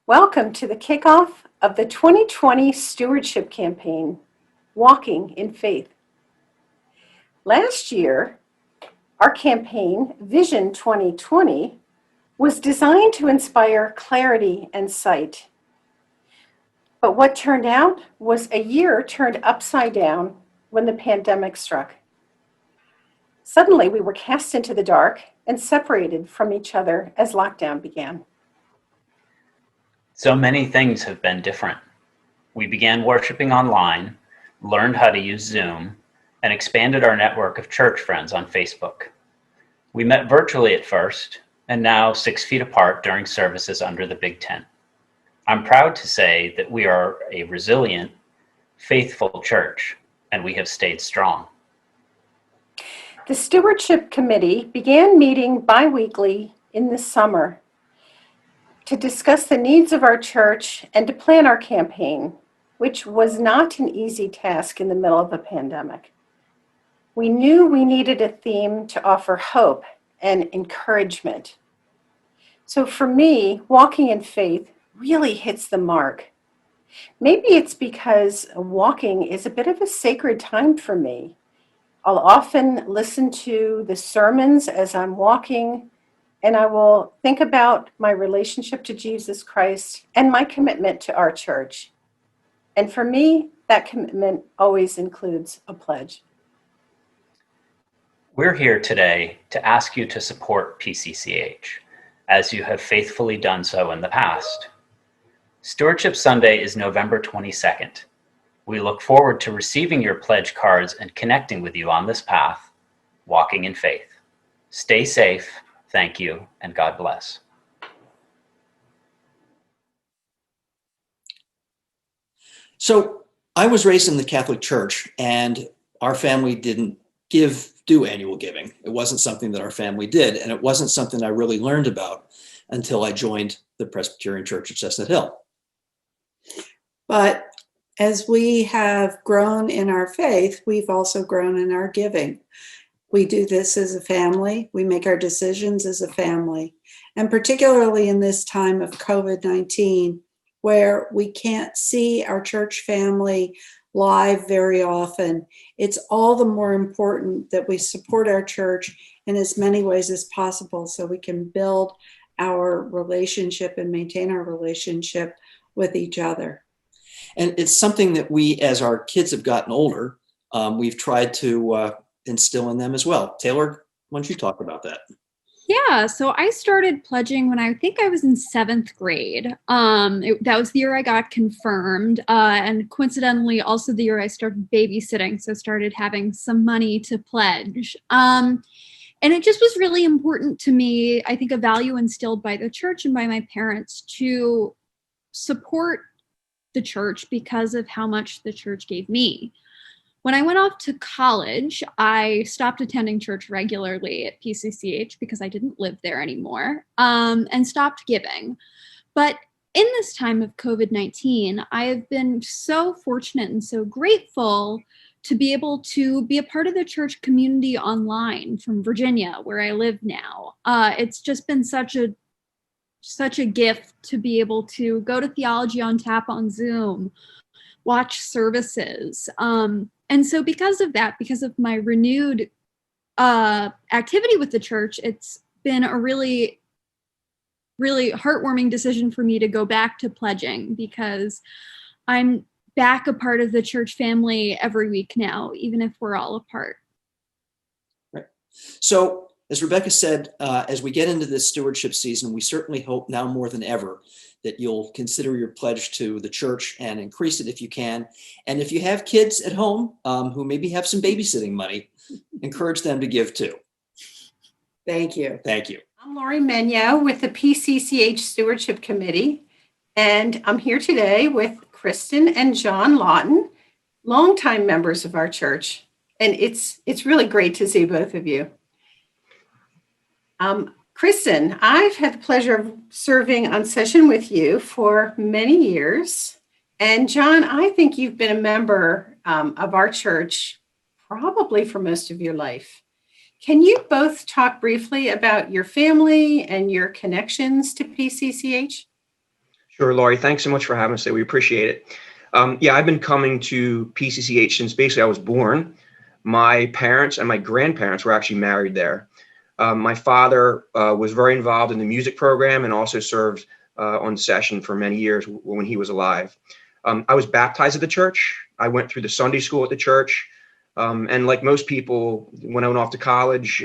Welcome to the kickoff of the 2020 Stewardship Campaign, Walking in Faith. Last year, our campaign, Vision 2020, was designed to inspire clarity and sight. But what turned out was a year turned upside down when the pandemic struck. Suddenly, we were cast into the dark and separated from each other as lockdown began. So many things have been different. We began worshiping online, learned how to use Zoom, and expanded our network of church friends on Facebook. We met virtually at first, and now 6 feet apart during services under the big tent. I'm proud to say that we are a resilient, faithful church, and we have stayed strong. The Stewardship Committee began meeting bi-weekly in the summer to discuss the needs of our church and to plan our campaign, which was not an easy task in the middle of a pandemic. We knew we needed a theme to offer hope and encouragement. So for me, walking in faith really hits the mark. Maybe it's because walking is a bit of a sacred time for me. I'll often listen to the sermons as I'm walking, and I will think about my relationship to Jesus Christ and my commitment to our church. And for me, that commitment always includes a pledge. We're here today to ask you to support PCCH, as you have faithfully done so in the past. Stewardship Sunday is November 22nd. We look forward to receiving your pledge cards and connecting with you on this path, walking in faith. Stay safe, thank you, and God bless. So I was raised in the Catholic Church, and our family didn't do annual giving. It wasn't something that our family did, and it wasn't something I really learned about until I joined the Presbyterian Church at Chestnut Hill. But as we have grown in our faith, we've also grown in our giving. We do this as a family. We make our decisions as a family. And particularly in this time of COVID-19, where we can't see our church family live very often, it's all the more important that we support our church in as many ways as possible so we can build our relationship and maintain our relationship with each other. And it's something that we, as our kids have gotten older, we've tried to instill in them as well. Taylor, why don't you talk about that? Yeah, so I started pledging when I think I was in 7th grade. That was the year I got confirmed, and coincidentally also the year I started babysitting, so started having some money to pledge. And it just was really important to me, I think a value instilled by the church and by my parents to support the church because of how much the church gave me. When I went off to college, I stopped attending church regularly at PCCH because I didn't live there anymore, and stopped giving. But in this time of COVID-19, I have been so fortunate and so grateful to be able to be a part of the church community online from Virginia, where I live now. It's just been such a gift to be able to go to Theology on Tap on Zoom, watch services. And so because of that, because of my renewed activity with the church, it's been a really, really heartwarming decision for me to go back to pledging, because I'm back a part of the church family every week now, even if we're all apart. Right. So as Rebecca said, as we get into this stewardship season, we certainly hope now more than ever that you'll consider your pledge to the church and increase it if you can. And if you have kids at home who maybe have some babysitting money, encourage them to give too. Thank you. Thank you. I'm Laurie Menyo with the PCCH Stewardship Committee, and I'm here today with Kristin and John Lawton, longtime members of our church. And it's really great to see both of you. Kristin, I've had the pleasure of serving on session with you for many years. And John, I think you've been a member of our church probably for most of your life. Can you both talk briefly about your family and your connections to PCCH? Sure, Laurie. Thanks so much for having us today. We appreciate it. Yeah, I've been coming to PCCH since basically I was born. My parents and my grandparents were actually married there. My father was very involved in the music program and also served on session for many years when he was alive. I was baptized at the church. I went through the Sunday school at the church. And like most people, when I went off to college,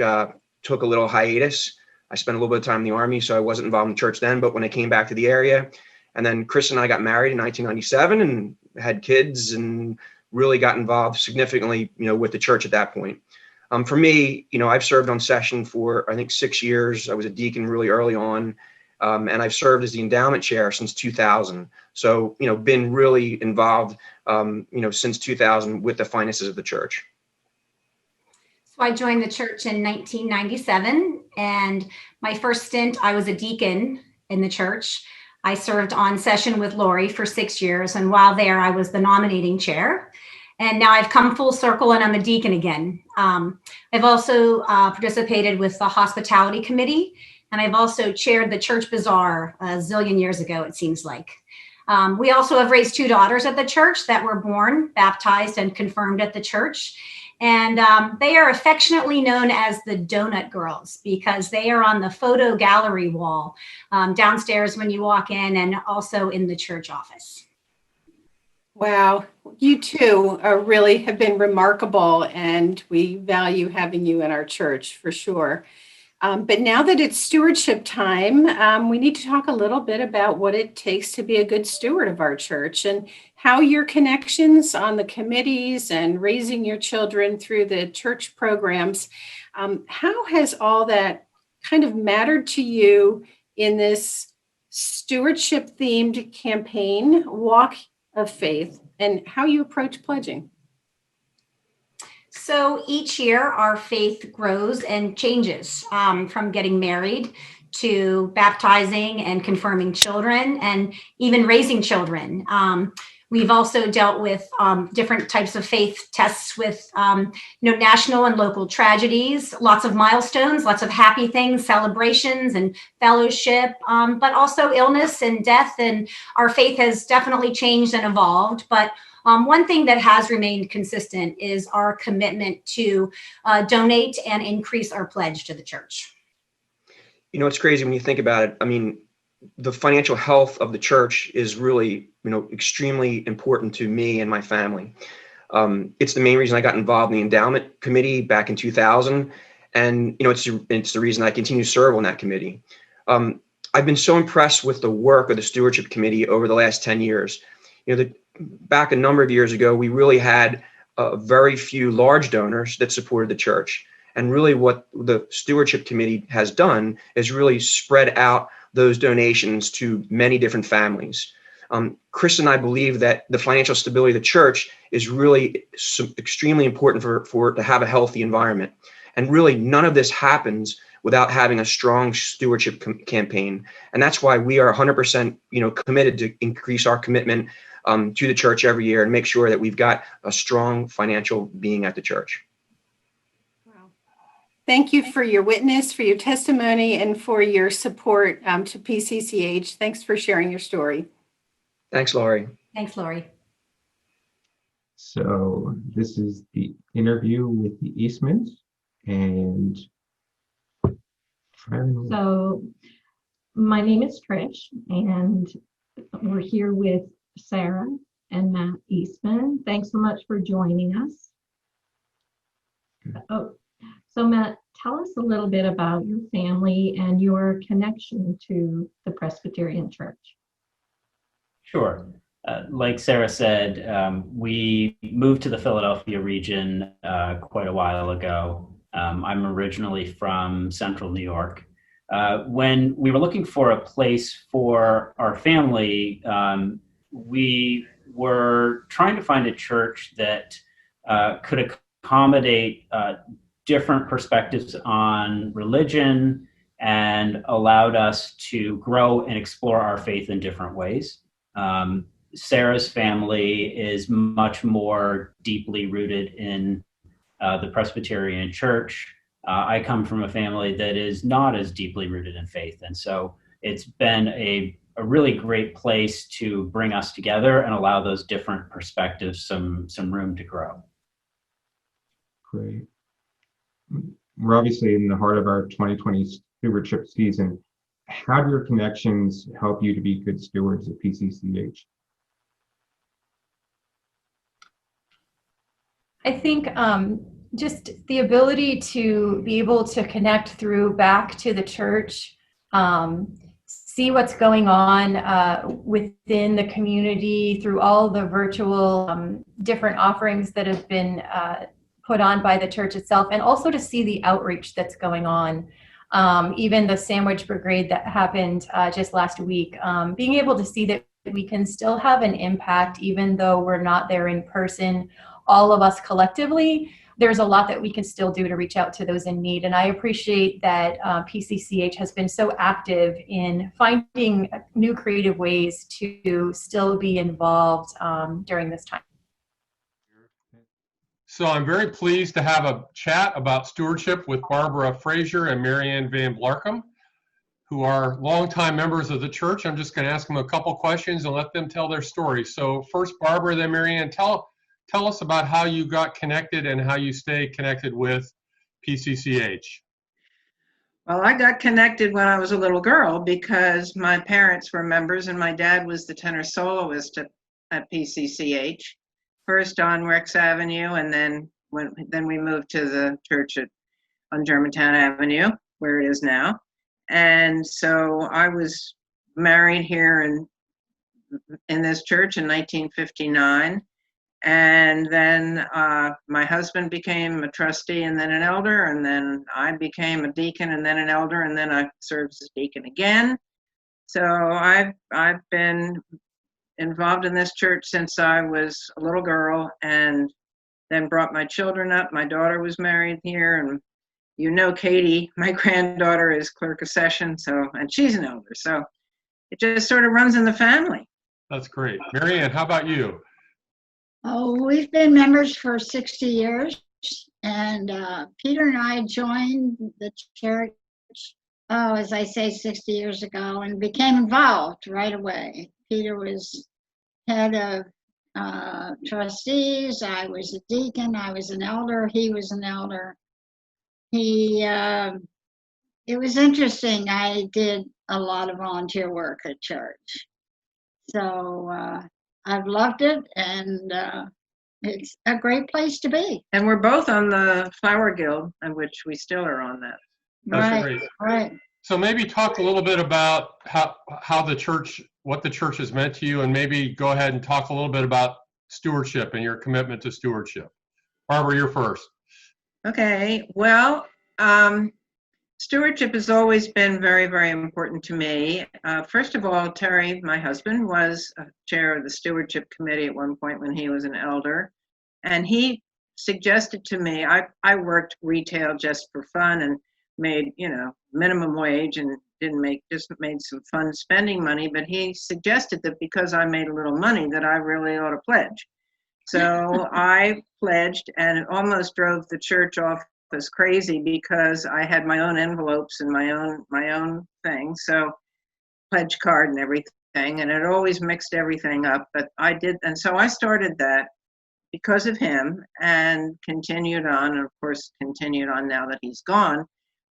took a little hiatus. I spent a little bit of time in the Army, so I wasn't involved in church then. But when I came back to the area, and then Chris and I got married in 1997 and had kids and really got involved significantly, with the church at that point. For me, I've served on session for, I think, 6 years. I was a deacon really early on. And I've served as the endowment chair since 2000. So, been really involved, since 2000 with the finances of the church. So I joined the church in 1997, and my first stint, I was a deacon in the church. I served on session with Laurie for 6 years, and while there, I was the nominating chair. And now I've come full circle and I'm a deacon again. I've also participated with the hospitality committee, and I've also chaired the church bazaar a zillion years ago, it seems like. We also have raised 2 daughters at the church that were born, baptized, and confirmed at the church. And they are affectionately known as the Donut Girls because they are on the photo gallery wall downstairs when you walk in, and also in the church office. Wow, you two really have been remarkable, and we value having you in our church for sure. But now that it's stewardship time, we need to talk a little bit about what it takes to be a good steward of our church and how your connections on the committees and raising your children through the church programs, how has all that kind of mattered to you in this stewardship themed campaign, Walk of Faith, and how you approach pledging? So each year our faith grows and changes from getting married to baptizing and confirming children and even raising children. We've also dealt with different types of faith tests with national and local tragedies, lots of milestones, lots of happy things, celebrations and fellowship, but also illness and death. And our faith has definitely changed and evolved. But one thing that has remained consistent is our commitment to donate and increase our pledge to the church. It's crazy when you think about it. I mean, the financial health of the church is really, extremely important to me and my family. It's the main reason I got involved in the endowment committee back in 2000. And, it's the reason I continue to serve on that committee. I've been so impressed with the work of the stewardship committee over the last 10 years. Back a number of years ago, we really had very few large donors that supported the church. And really what the stewardship committee has done is really spread out those donations to many different families. Chris and I believe that the financial stability of the church is really extremely important for to have a healthy environment. And really none of this happens without having a strong stewardship campaign. And that's why we are 100%, committed to increase our commitment to the church every year and make sure that we've got a strong financial being at the church. Wow. Thank you for your witness, for your testimony, and for your support to PCCH. Thanks for sharing your story. Thanks, Laurie. Thanks, Laurie. So this is the interview with the Eastmans, and so my name is Trish, and we're here with Sarah and Matt Eastman. Thanks so much for joining us. Oh, so Matt, tell us a little bit about your family and your connection to the Presbyterian Church. Sure. Like Sarah said, we moved to the Philadelphia region quite a while ago. I'm originally from Central New York. When we were looking for a place for our family, we were trying to find a church that could accommodate different perspectives on religion and allowed us to grow and explore our faith in different ways. Sarah's family is much more deeply rooted in the Presbyterian Church. I come from a family that is not as deeply rooted in faith. And so it's been a a really great place to bring us together and allow those different perspectives some room to grow. Great. We're obviously in the heart of our 2020 stewardship season. How do your connections help you to be good stewards at PCCH? I think just the ability to be able to connect through back to the church, see what's going on within the community through all the virtual different offerings that have been put on by the church itself, and also to see the outreach that's going on. Even the Sandwich Brigade that happened just last week, being able to see that we can still have an impact even though we're not there in person, all of us collectively, there's a lot that we can still do to reach out to those in need. And I appreciate that PCCH has been so active in finding new creative ways to still be involved during this time. So I'm very pleased to have a chat about stewardship with Barbara Frazier and Marianne Van Blarkum, who are longtime members of the church. I'm just going to ask them a couple questions and let them tell their story. So first, Barbara, then Marianne, tell us about how you got connected and how you stay connected with PCCH. Well, I got connected when I was a little girl because my parents were members and my dad was the tenor soloist at PCCH. First on Rex Avenue, and then we moved to the church on Germantown Avenue, where it is now. And so I was married here in this church in 1959, and then my husband became a trustee and then an elder, and then I became a deacon and then an elder, and then I served as deacon again. So I've been involved in this church since I was a little girl, and then brought my children up. My daughter was married here, and Katie, my granddaughter, is clerk of session, and she's an elder. So it just sort of runs in the family. That's great. Marianne, how about you? Oh, we've been members for 60 years, and Peter and I joined the church, as I say, 60 years ago, and became involved right away. Peter was head of trustees. I was a deacon. I was an elder. He was an elder. It was interesting. I did a lot of volunteer work at church. So I've loved it, and it's a great place to be. And we're both on the Flower Guild, in which we still are on that. That's great. Right. So maybe talk a little bit about how the church, what the church has meant to you, and maybe go ahead and talk a little bit about stewardship and your commitment to stewardship. Barbara, you're first. Okay, well, stewardship has always been very, very important to me. First of all, Terry, my husband, was chair of the Stewardship Committee at one point when he was an elder, and he suggested to me, I worked retail just for fun and made, minimum wage and just made some fun spending money, but he suggested that because I made a little money that I really ought to pledge. So I pledged, and it almost drove the church off as crazy because I had my own envelopes and my own thing, so pledge card and everything, and it always mixed everything up, but I did, and so I started that because of him and continued on, and of course continued on now that he's gone.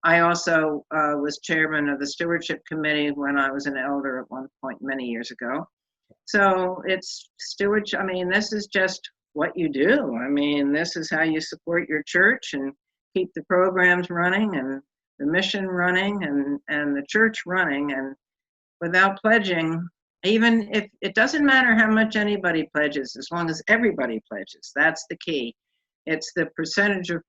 I also was chairman of the Stewardship Committee when I was an elder at one point many years ago. So it's stewardship. I mean, this is just what you do. I mean, this is how you support your church and keep the programs running and the mission running and the church running. And without pledging, even if it doesn't matter how much anybody pledges, as long as everybody pledges, that's the key. It's the percentage of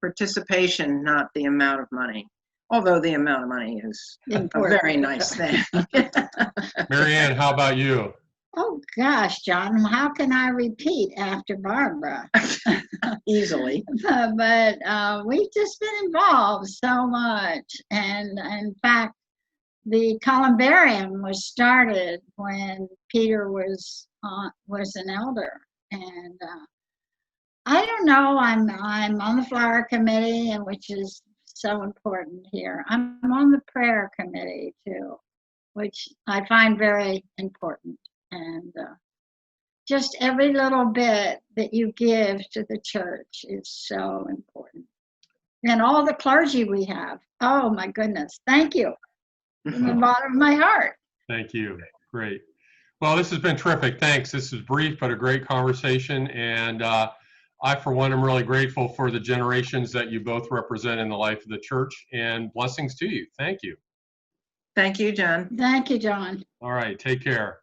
participation, not the amount of money. Although the amount of money is a very nice thing. Marianne, how about you? Oh gosh, John, how can I repeat after Barbara? Easily. But we've just been involved so much. And in fact, the columbarium was started when Peter was an elder. And I don't know, I'm on the flower committee, and which is so important here. I'm on the prayer committee too, which I find very important. And just every little bit that you give to the church is so important. And all the clergy we have. Oh my goodness. Thank you. From the bottom of my heart. Thank you. Great. Well, this has been terrific. Thanks. This is brief, but a great conversation. And I, for one, am really grateful for the generations that you both represent in the life of the church, and blessings to you. Thank you. Thank you, John. Thank you, John. All right. Take care.